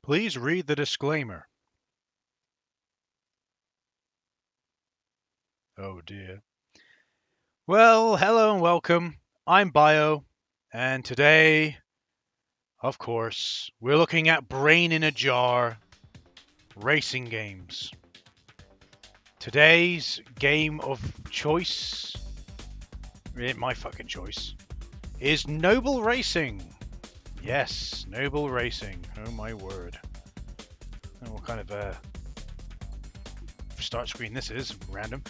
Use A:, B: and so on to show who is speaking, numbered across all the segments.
A: Please read the disclaimer. Oh dear. Well, hello and welcome. I'm Bio, and today, of course, we're looking at Brain in a Jar racing games. Today's game of choice, my fucking choice, is Noble Racing. Yes, Noble Racing. Oh my word. I don't know what kind of start screen this is. Random.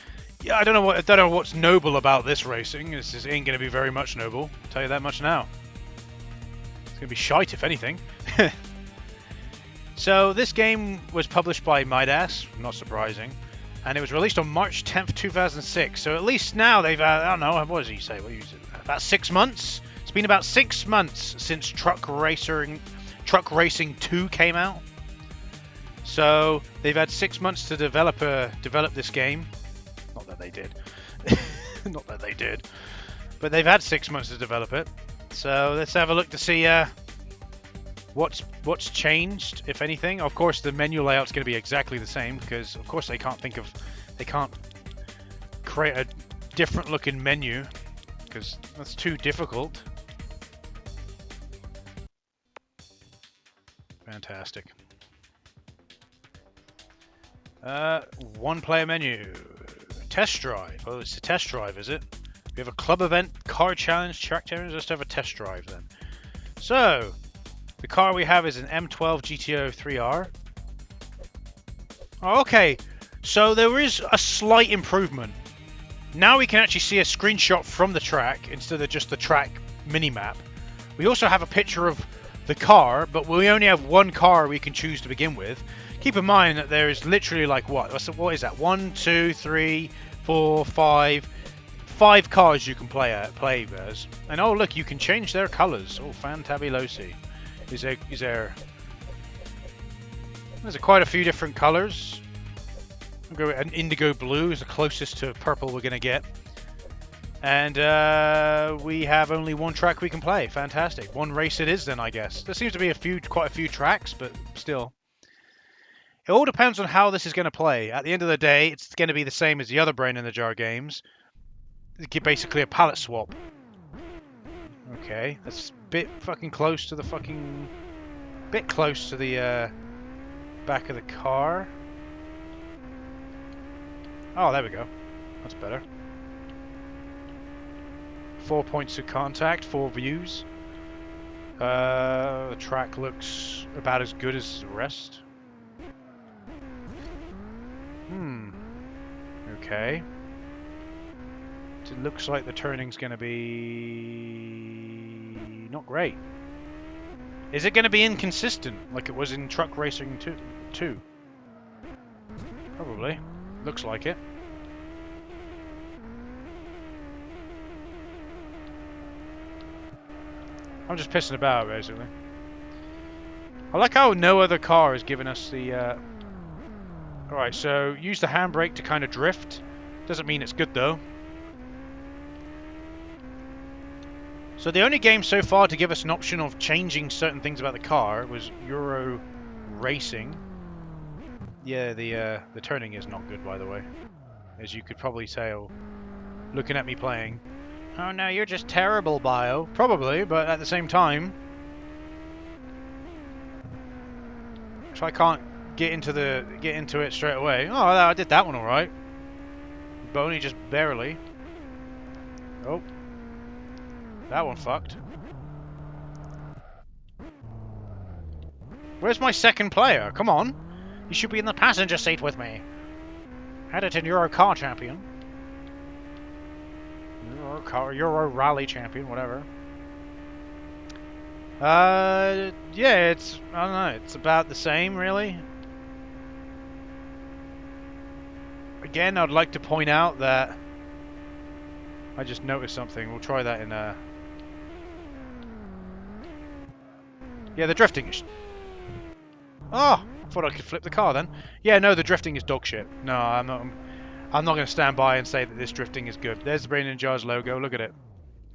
A: Yeah, I don't know what's noble about this racing. This ain't going to be very much noble. I'll tell you that much now. It's going to be shite, if anything. So this game was published by Midas, not surprising, and it was released on March 10th, 2006. So at least now they've, I don't know, what does he say? About 6 months? It's been about 6 months since Truck Racing 2 came out. So they've had 6 months to develop this game. Not that they did. Not that they did. But they've had 6 months to develop it. So let's have a look to see what's changed, if anything. Of course, the menu layout's going to be exactly the same because, of course, they can't create a different looking menu because that's too difficult. Fantastic. One player menu. Test drive. Oh, it's a test drive, is it? We have a club event, car challenge, track challenge. Let's have a test drive then. So, the car we have is an M12 GTO 3R. Oh, okay, so there is a slight improvement. Now we can actually see a screenshot from the track instead of just the track mini-map. We also have a picture of the car, but we only have one car we can choose to begin with. Keep in mind that there is literally like what is that? 1, 2, 3, 4, 5 cars you can play as. And oh look, you can change their colours. Oh, fantabulosi. There's quite a few different colours. I'll go with an indigo blue is the closest to purple we're gonna get. And we have only one track we can play. Fantastic. One race it is then, I guess. There seems to be quite a few tracks, but still. It all depends on how this is going to play. At the end of the day, it's going to be the same as the other Brain in the Jar games. It's basically a palette swap. Okay, that's a bit fucking close to the fucking... Bit close to the back of the car. Oh, there we go. That's better. 4 points of contact, 4 views. The track looks about as good as the rest. Okay. It looks like the turning's going to be... not great. Is it going to be inconsistent like it was in Truck Racing 2? Probably. Looks like it. I'm just pissing about, basically. I like how no other car has given us the... Alright, so use the handbrake to kind of drift. Doesn't mean it's good, though. So the only game so far to give us an option of changing certain things about the car was Euro Racing. Yeah, the turning is not good, by the way. As you could probably tell, looking at me playing. Oh no, you're just terrible, Bio. Probably, but at the same time... if I can't get into it straight away. Oh, I did that one alright. But only just barely. Oh. That one fucked. Where's my second player? Come on. You should be in the passenger seat with me. Edited Euro Car Champion. Euro Rally Champion, whatever. Yeah, I don't know, it's about the same, really. Again, I'd like to point out that I just noticed something. We'll try that in yeah, the drifting is... Oh! I thought I could flip the car then. Yeah, no, the drifting is dog shit. No, I'm not going to stand by and say that this drifting is good. There's the Brain in Jar's logo. Look at it.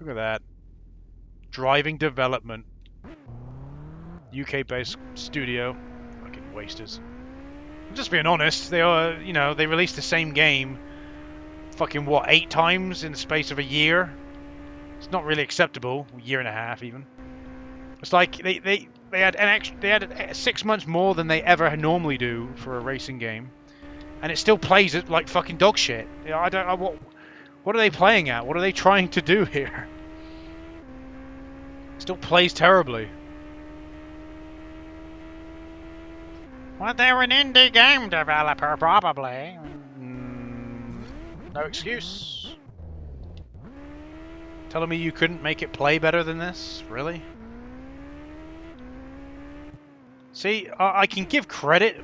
A: Look at that. Driving development. UK-based studio. wasters. I'm just being honest. They are, you know, they released the same game, fucking what, 8 times in the space of a year. It's not really acceptable. A year and a half even. It's like they had an extra, they had 6 months more than they ever normally do for a racing game, and it still plays it like fucking dog shit. You know, I don't know what are they playing at? What are they trying to do here? It still plays terribly. Well, they're an indie game developer, probably. No excuse. Telling me you couldn't make it play better than this? Really? See, I can give credit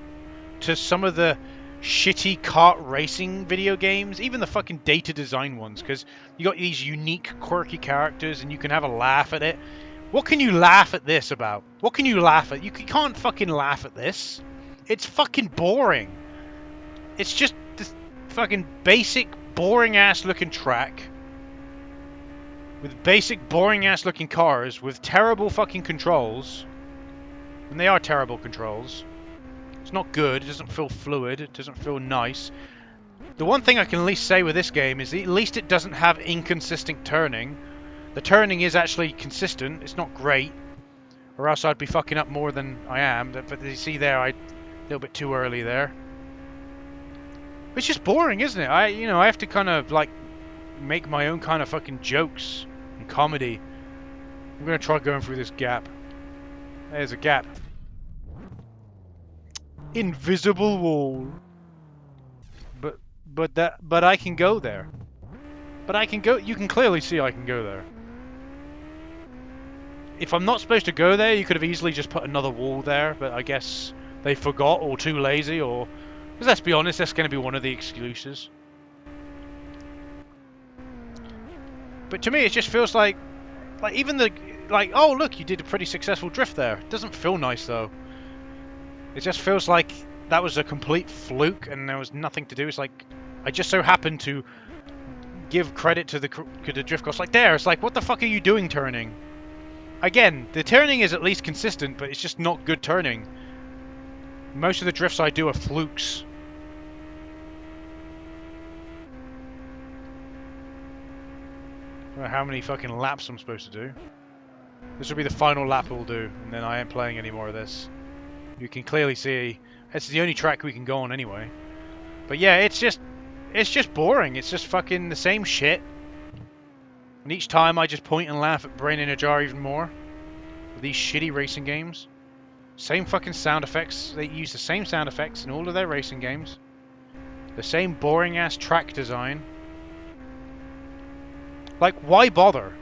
A: to some of the shitty kart racing video games, even the fucking data design ones, because you got these unique, quirky characters and you can have a laugh at it. What can you laugh at this about? What can you laugh at? You can't fucking laugh at this. It's fucking boring. It's just this fucking basic, boring-ass looking track with basic, boring-ass looking cars with terrible fucking controls. And they are terrible controls. It's not good. It doesn't feel fluid. It doesn't feel nice. The one thing I can at least say with this game is at least it doesn't have inconsistent turning. The turning is actually consistent. It's not great. Or else I'd be fucking up more than I am. But you see there, a little bit too early there. It's just boring, isn't it? I have to kind of like make my own kind of fucking jokes and comedy. I'm gonna try going through this gap. There's a gap. Invisible wall. But I can go there. But I can go. You can clearly see I can go there. If I'm not supposed to go there, you could have easily just put another wall there. But I guess they forgot, or too lazy, or because let's be honest, that's going to be one of the excuses. But to me, it just feels like even the oh look, you did a pretty successful drift there. It doesn't feel nice though. It just feels like that was a complete fluke and there was nothing to do. It's like I just so happened to give credit to the drift course. Like there, it's like what the fuck are you doing turning? Again, the turning is at least consistent, but it's just not good turning. Most of the drifts I do are flukes. I don't know how many fucking laps I'm supposed to do. This will be the final lap we'll do, and then I ain't playing any more of this. You can clearly see it's the only track we can go on anyway. But yeah, it's just boring. It's just fucking the same shit. And each time I just point and laugh at Brain in a Jar even more. With these shitty racing games. Same fucking sound effects. They use the same sound effects in all of their racing games. The same boring ass track design. Like, why bother?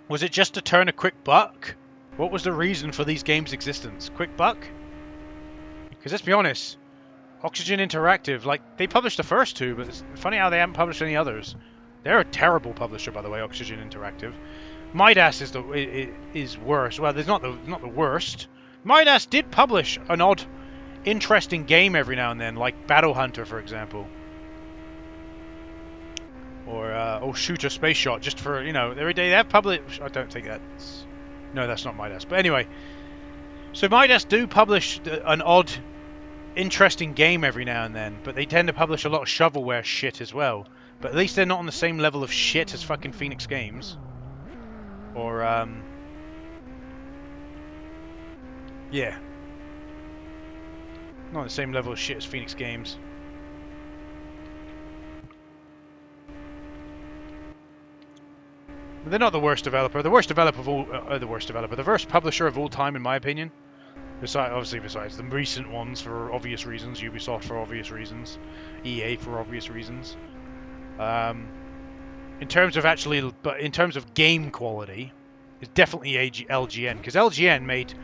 A: Was it just to turn a quick buck? What was the reason for these games' existence? Quick buck? Because let's be honest, Oxygen Interactive, like, they published the first two, but it's funny how they haven't published any others. They're a terrible publisher, by the way, Oxygen Interactive. Midas is worse. Well, there's not the worst. Midas did publish an odd, interesting game every now and then, like Battle Hunter, for example. Or Shooter Space Shot, just for, you know, every day they have published. I don't think that's... No, that's not Midas. But anyway, so Midas do publish an odd, interesting game every now and then, but they tend to publish a lot of shovelware shit as well. But at least they're not on the same level of shit as fucking Phoenix Games. Or, yeah. Not on the same level of shit as Phoenix Games. They're not the worst developer. The worst developer of all, the worst publisher of all time, in my opinion. Besides the recent ones for obvious reasons, Ubisoft for obvious reasons, EA for obvious reasons. In terms of game quality, it's definitely LGN, because LGN made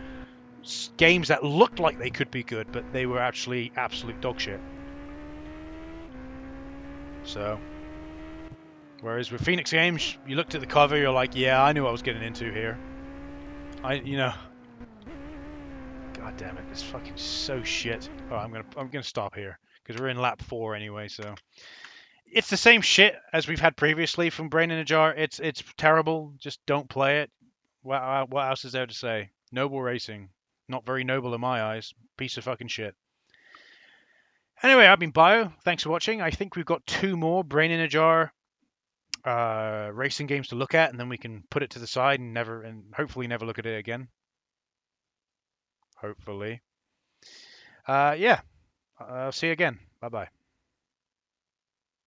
A: games that looked like they could be good, but they were actually absolute dog shit. So. Whereas with Phoenix Games, you looked at the cover, you're like, yeah, I knew what I was getting into here. God damn it, this fucking so shit. Oh, I'm gonna stop here because we're in lap 4 anyway. So it's the same shit as we've had previously from Brain in a Jar. It's terrible. Just don't play it. What else is there to say? Noble Racing. Not very noble in my eyes. Piece of fucking shit. Anyway, I've been Bio. Thanks for watching. I think we've got 2 more Brain in a Jar racing games to look at, and then we can put it to the side and hopefully never look at it again. Hopefully. Yeah. I'll see you again. Bye bye.